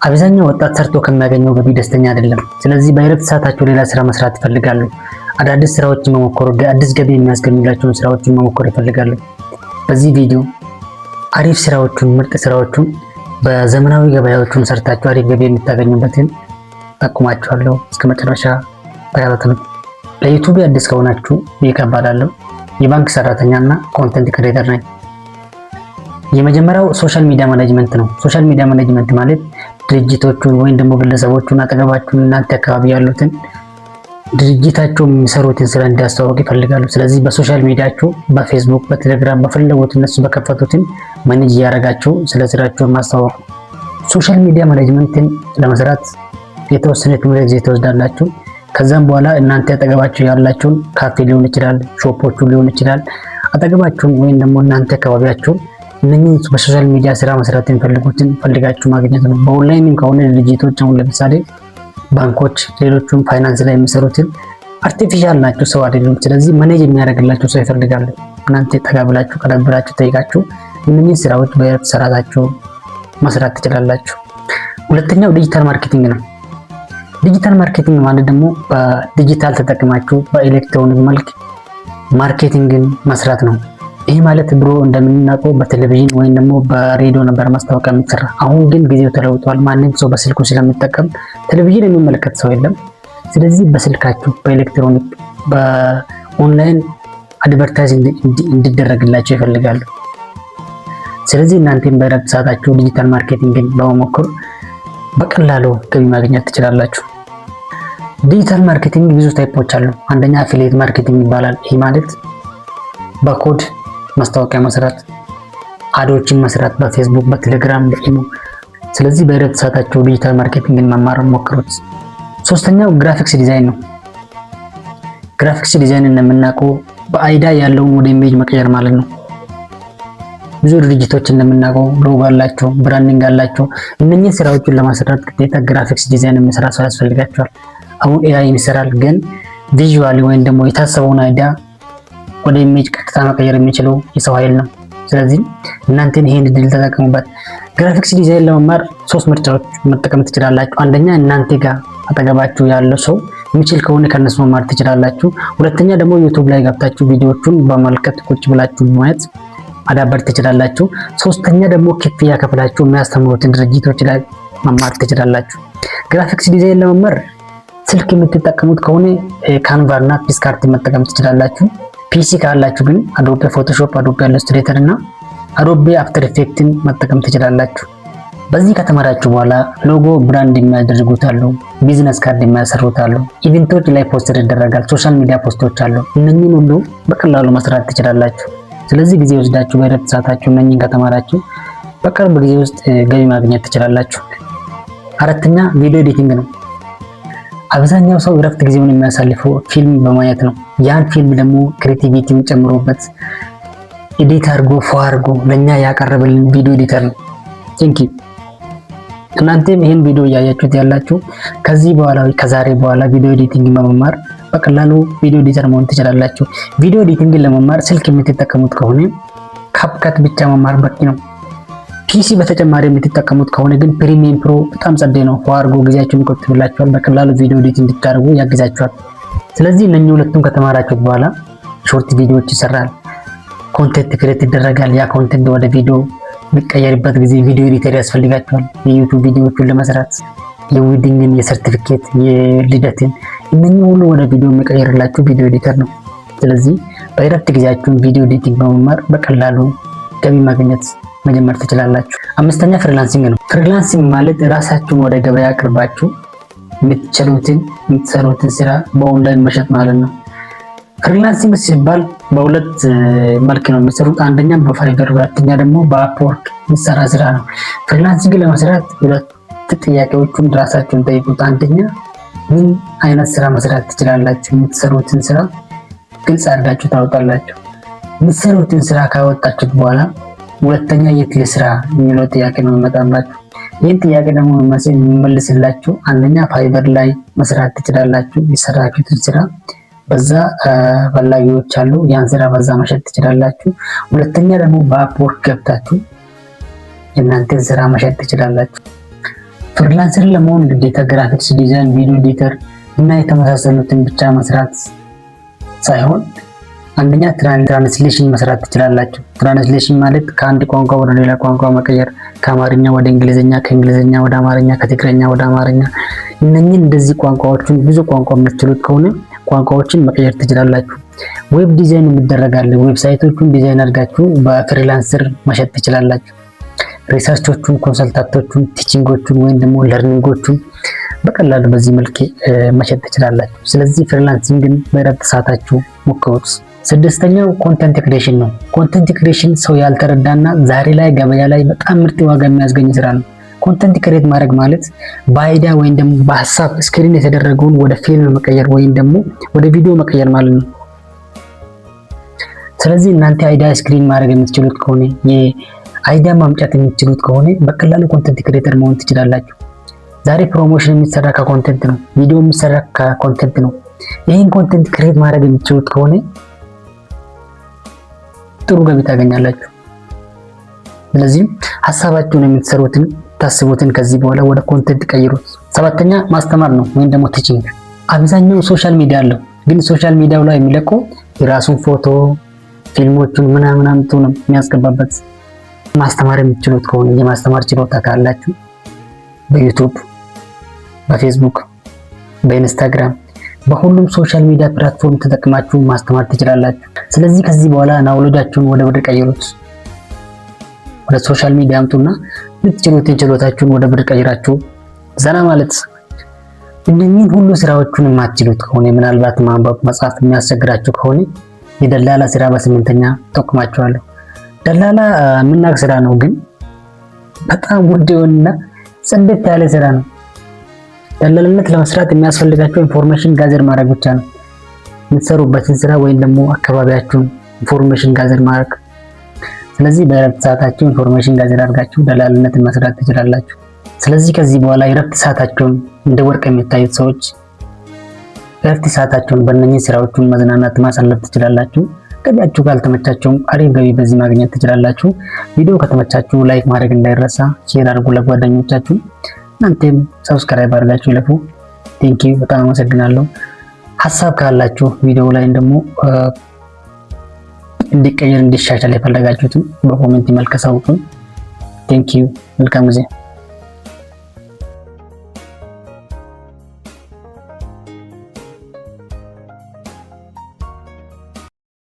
አብዛኛው ወጣት ሰርቶ ከሚያገኘው ገቢ ደስተኛ አይደለም። ስለዚህ በእረፍት ሰዓታቸው ሌላ ስራ መስራት ይፈልጋሉ። አዳዲስ ስራዎችን መሞከር፣ አዲስ ገቢ የሚያስገኙላቸውን ስራዎችን መሞከር ይፈልጋሉ። በዚህ ቪዲዮ አሪፍ ስራዎችን፣ ምርጥ ስራዎችን በዘመናዊ ገበያዎችን ሰርታችሁ አሪፍ ገቢ የምታገኙበትን ጠቁማችኋለሁ። እስከ መጨረሻ ተከታተሉ። ለዩቲዩብ አዲስ ከሆናችሁ ይቀባላለሁ። የባንክ ሰራተኛና ኮንተንት ክሬተር ነኝ። የመጀመሪያው ሶሻል ሚዲያ ማኔጅመንት ነው። ሶሻል ሚዲያ ማኔጅመንት ማለት ድርጅቶቹን ወይም ደግሞ ግለሰቦቹን አጠገባችሁን እናንተ አካባቢ ያሉትን ድርጅታቸው የሚሰሩትን ስራ እንዲያስተዋውቁ ይፈልጋሉ። ስለዚህ በሶሻል ሚዲያቸው በፌስቡክ፣ በቴሌግራም በፈለጉት እነሱ በከፈቱትን ማኔጅ እያደረጋችሁ ስለ ስራቸው ማስተዋወቁ። ሶሻል ሚዲያ ማኔጅመንትን ለመስራት የተወሰነ ትምህርት ጊዜ ትወስዳላችሁ። ከዛም በኋላ እናንተ አጠገባችሁ ያላችሁን ካፌ ሊሆን ይችላል፣ ሾፖቹ ሊሆን ይችላል፣ አጠገባችሁን ወይም ደግሞ እናንተ አካባቢያችሁ እነኚህ በሶሻል ሚዲያ ስራ መስራት የሚፈልጉትን ፈልጋችሁ ማግኘት ነው። በኦንላይን ከሆነ ድርጅቶች አሁን ለምሳሌ ባንኮች፣ ሌሎቹም ፋይናንስ ላይ የሚሰሩትን አርቲፊሻል ናቸው፣ ሰው አይደሉም። ስለዚህ ማኔጅ የሚያደርግላችሁ ሰው ይፈልጋሉ። እናንተ ተጋብላችሁ ቀደብላችሁ ጠይቃችሁ እነኚህ ስራዎች በእረፍት ሰዓታችሁ መስራት ትችላላችሁ። ሁለተኛው ዲጂታል ማርኬቲንግ ነው። ዲጂታል ማርኬቲንግ ማለት ደግሞ በዲጂታል ተጠቅማችሁ በኤሌክትሮኒክ መልክ ማርኬቲንግን መስራት ነው። ይህ ማለት ድሮ እንደምናውቀው በቴሌቪዥን ወይም ደግሞ በሬዲዮ ነበር ማስታወቂያ የሚሰራ። አሁን ግን ጊዜው ተለውጧል። ማንም ሰው በስልኩ ስለሚጠቀም ቴሌቪዥን የሚመለከት ሰው የለም። ስለዚህ በስልካችሁ በኤሌክትሮኒክ በኦንላይን አድቨርታይዝ እንዲደረግላቸው ይፈልጋሉ። ስለዚህ እናንተም በእረፍት ሰዓታችሁ ዲጂታል ማርኬቲንግን በመሞከር በቀላሉ ገቢ ማግኘት ትችላላችሁ። ዲጂታል ማርኬቲንግ ብዙ ታይፖች አሉ። አንደኛ አፊሊየት ማርኬቲንግ ይባላል። ይህ ማለት በኮድ ማስታወቂያ መስራት፣ አዶችን መስራት በፌስቡክ፣ በቴሌግራም፣ በኢሞ። ስለዚህ በእረፍት ሰዓታችሁ ዲጂታል ማርኬቲንግን መማር ሞክሩት። ሶስተኛው ግራፊክስ ዲዛይን ነው። ግራፊክስ ዲዛይን እንደምናውቀው በአይዳ ያለውን ወደ ኢሜጅ መቀየር ማለት ነው። ብዙ ድርጅቶች እንደምናውቀው ሎጎ አላቸው፣ ብራንዲንግ አላቸው። እነኚህ ስራዎችን ለማሰራት ግዴታ ግራፊክስ ዲዛይን የሚሰራ ሰው ያስፈልጋቸዋል። አሁን ኤአይ ይሰራል፣ ግን ቪዥዋሊ ወይም ደግሞ የታሰበውን አይዲያ ወደ ኢሜጅ ቀጥታ መቀየር የሚችለው የሰው ኃይል ነው። ስለዚህ እናንተን ይሄን እድል ተጠቀሙበት። ግራፊክስ ዲዛይን ለመማር ሶስት ምርጫዎች መጠቀም ትችላላችሁ። አንደኛ እናንተ ጋር አጠገባችሁ ያለው ሰው የሚችል ከሆነ ከነሱ መማር ትችላላችሁ። ሁለተኛ ደግሞ ዩቲዩብ ላይ ገብታችሁ ቪዲዮዎቹን በመልከት ቁጭ ብላችሁ ማየት አዳበር ትችላላችሁ። ሶስተኛ ደግሞ ክፍያ ከፍላችሁ የሚያስተምሩትን ድርጅቶች ላይ መማር ትችላላችሁ። ግራፊክስ ዲዛይን ለመማር ስልክ የምትጠቀሙት ከሆነ ካንቫ እና ፒክስአርት መጠቀም ትችላላችሁ። ፒሲ ካላችሁ ግን አዶቤ ፎቶሾፕ፣ አዶቤ ኢሉስትሬተር እና አዶቤ አፍተር ኢፌክትን መጠቀም ትችላላችሁ። በዚህ ከተማራችሁ በኋላ ሎጎ፣ ብራንድ የሚያደርጉት አሉ፣ ቢዝነስ ካርድ የሚያሰሩት አሉ፣ ኢቨንቶች ላይ ፖስት ይደረጋል፣ ሶሻል ሚዲያ ፖስቶች አሉ። እነኚህን ሁሉ በቀላሉ መስራት ትችላላችሁ። ስለዚህ ጊዜ ወስዳችሁ በእረፍት ሰዓታችሁ እነኚህን ከተማራችሁ በቅርብ ጊዜ ውስጥ ገቢ ማግኘት ትችላላችሁ። አራተኛ ቪዲዮ ኤዲቲንግ ነው። አብዛኛው ሰው እረፍት ጊዜውን የሚያሳልፈው ፊልም በማየት ነው። ያን ፊልም ደግሞ ክሬቲቪቲውን ጨምሮበት ኤዲት አድርጎ ፎ አድርጎ ለኛ ያቀረበልን ቪዲዮ ኤዲተር ነው። ቲንክ እናንተም ይሄን ቪዲዮ እያያችሁት ያላችሁ ከዛሬ በኋላ ቪዲዮ ኤዲቲንግ በመማር በቀላሉ ቪዲዮ ኤዲተር መሆን ትችላላችሁ። ቪዲዮ ኤዲቲንግን ለመማር ስልክ የምትጠቀሙት ከሆነ ካፕካት ብቻ መማር በቂ ነው። ፒሲ በተጨማሪ የምትጠቀሙት ከሆነ ግን ፕሪሚየም ፕሮ በጣም ጸዴ ነው። ፎርጎ ጊዜያችሁን ይቆጥብላችኋል። በቀላሉ ቪዲዮ ኤዲት እንድታደርጉ ያግዛችኋል። ስለዚህ እነኚህ ሁለቱም ከተማራችሁት በኋላ ሾርት ቪዲዮዎች ይሰራል፣ ኮንቴንት ክሬት ይደረጋል። ያ ኮንቴንት ወደ ቪዲዮ የሚቀየርበት ጊዜ ቪዲዮ ኤዲተር ያስፈልጋችኋል። የዩቲዩብ ቪዲዮዎችን ለመስራት የዌዲንግን፣ የሰርቲፊኬት፣ የልደትን እነኚህ ሁሉ ወደ ቪዲዮ የሚቀየርላችሁ ቪዲዮ ኤዲተር ነው። ስለዚህ በእረፍት ጊዜያችሁን ቪዲዮ ኤዲቲንግ በመማር በቀላሉ ገቢ ማግኘት መጀመር ትችላላችሁ። አምስተኛ ፍሪላንሲንግ ነው። ፍሪላንሲንግ ማለት ራሳችሁን ወደ ገበያ አቅርባችሁ የምትሰሩትን ስራ በኦንላይን መሸጥ ማለት ነው። ፍሪላንሲንግ ሲባል በሁለት መልክ ነው የሚሰሩት። አንደኛ በፋይበር፣ ሁለተኛ ደግሞ በአፕወርክ የሚሰራ ስራ ነው። ፍሪላንሲንግ ለመስራት ሁለት ጥያቄዎችን ራሳችሁን ጠይቁት። አንደኛ ምን አይነት ስራ መስራት ትችላላችሁ? የምትሰሩትን ስራ ግልጽ አድርጋችሁ ታወጣላችሁ። የምትሰሩትን ስራ ካወጣችሁት በኋላ ሁለተኛ የት ልስራ የሚለው ጥያቄ ነው የሚመጣባችሁ። ይህን ጥያቄ ደግሞ የሚመልስላችሁ አንደኛ ፋይበር ላይ መስራት ትችላላችሁ። የሰራችሁትን ስራ በዛ ፈላጊዎች አሉ፣ ያን ስራ በዛ መሸጥ ትችላላችሁ። ሁለተኛ ደግሞ በአፕወርክ ገብታችሁ የእናንተን ስራ መሸጥ ትችላላችሁ። ፍሪላንሰር ለመሆን ግዴታ ግራፊክስ ዲዛይን፣ ቪዲዮ ኤዲተር እና የተመሳሰሉትን ብቻ መስራት ሳይሆን አንደኛ ትራንስሌሽን መስራት ትችላላችሁ። ትራንስሌሽን ማለት ከአንድ ቋንቋ ወደ ሌላ ቋንቋ መቀየር፣ ከአማርኛ ወደ እንግሊዝኛ፣ ከእንግሊዝኛ ወደ አማርኛ፣ ከትግረኛ ወደ አማርኛ። እነኚህን እንደዚህ ቋንቋዎችን ብዙ ቋንቋ የምትችሉት ከሆነ ቋንቋዎችን መቀየር ትችላላችሁ። ዌብ ዲዛይን የሚደረጋል። ዌብሳይቶቹን ዲዛይን አድርጋችሁ በፍሪላንሰር መሸጥ ትችላላችሁ። ሪሰርቾቹን፣ ኮንሰልታንቶቹን፣ ቲቺንጎቹን ወይም ደግሞ ለርኒንጎቹን በቀላሉ በዚህ መልክ መሸጥ ትችላላችሁ። ስለዚህ ፍሪላንሲንግን በእረፍት ሰዓታችሁ ሞክሩት። ስድስተኛው ኮንተንት ክሬሽን ነው። ኮንተንት ክሬሽን ሰው ያልተረዳና ዛሬ ላይ ገበያ ላይ በጣም ምርጥ ዋጋ የሚያስገኝ ስራ ነው። ኮንተንት ክሬት ማድረግ ማለት በአይዲያ ወይም ደግሞ በሀሳብ ስክሪን የተደረገውን ወደ ፊልም መቀየር ወይም ደግሞ ወደ ቪዲዮ መቀየር ማለት ነው። ስለዚህ እናንተ አይዲያ ስክሪን ማድረግ የምትችሉት ከሆነ የአይዲያ ማምጫት የምትችሉት ከሆነ በቀላሉ ኮንተንት ክሬተር መሆን ትችላላችሁ። ዛሬ ፕሮሞሽን የሚሰራ ከኮንተንት ነው። ቪዲዮ የሚሰራ ከኮንተንት ነው። ይህን ኮንተንት ክሬት ማድረግ የምትችሉት ከሆነ ጥሩ ገቢ ታገኛላችሁ። ስለዚህ ሀሳባችሁን የምትሰሩትን ታስቡትን ከዚህ በኋላ ወደ ኮንተንት ቀይሩት። ሰባተኛ ማስተማር ነው ወይም ደግሞ ቲቺንግ። አብዛኛው ሶሻል ሚዲያ አለው፣ ግን ሶሻል ሚዲያው ላይ የሚለቀው የራሱን ፎቶ ፊልሞቹን ምናምን አምጡ ነው የሚያስገባበት። ማስተማር የምትችሉት ከሆነ የማስተማር ችሎታ ካላችሁ በዩቲዩብ፣ በፌስቡክ፣ በኢንስታግራም በሁሉም ሶሻል ሚዲያ ፕላትፎርም ተጠቅማችሁ ማስተማር ትችላላችሁ። ስለዚህ ከዚህ በኋላ ናውሎዳችሁን ወደ ብር ቀይሩት። ወደ ሶሻል ሚዲያ አምጡና ልትችሉትን ችሎታችሁን ወደ ብር ቀይራችሁ ዘና ማለት። እነኚህን ሁሉ ስራዎቹን የማትችሉት ከሆነ ምናልባት ማንበብ መጻፍ የሚያስቸግራችሁ ከሆነ የደላላ ስራ በስምንተኛ ጠቁማችኋለሁ። ደላላ የምናውቅ ስራ ነው፣ ግን በጣም ውድ የሆነና ጽድት ያለ ስራ ነው። ደላላነት ለመስራት የሚያስፈልጋቸው ኢንፎርሜሽን ጋዘር ማድረግ ብቻ ነው። የምትሰሩበትን ስራ ወይም ደግሞ አካባቢያችሁን ኢንፎርሜሽን ጋዘር ማድረግ። ስለዚህ በእረፍት ሰዓታችሁ ኢንፎርሜሽን ጋዘር አድርጋችሁ ደላላነትን መስራት ትችላላችሁ። ስለዚህ ከዚህ በኋላ የእረፍት ሰዓታችሁን እንደ ወርቅ የሚታዩት ሰዎች የእረፍት ሰዓታችሁን በእነኚህ ስራዎችን መዝናናት ማሳለፍ ትችላላችሁ። ገቢያችሁ ካልተመቻችሁም አሪፍ ገቢ በዚህ ማግኘት ትችላላችሁ። ቪዲዮ ከተመቻችሁ ላይክ ማድረግ እንዳይረሳ፣ ሼር አድርጉ ለጓደኞቻችሁ። እናንተም ሰብስክራይብ አድርጋችሁ ለፉ። ቴንኪው፣ በጣም አመሰግናለሁ። ሀሳብ ካላችሁ ቪዲዮ ላይ ደግሞ እንዲቀየር እንዲሻሻል የፈለጋችሁትን በኮሜንት መልክ አሳውቁኝ። ቴንኪው፣ መልካም ጊዜ።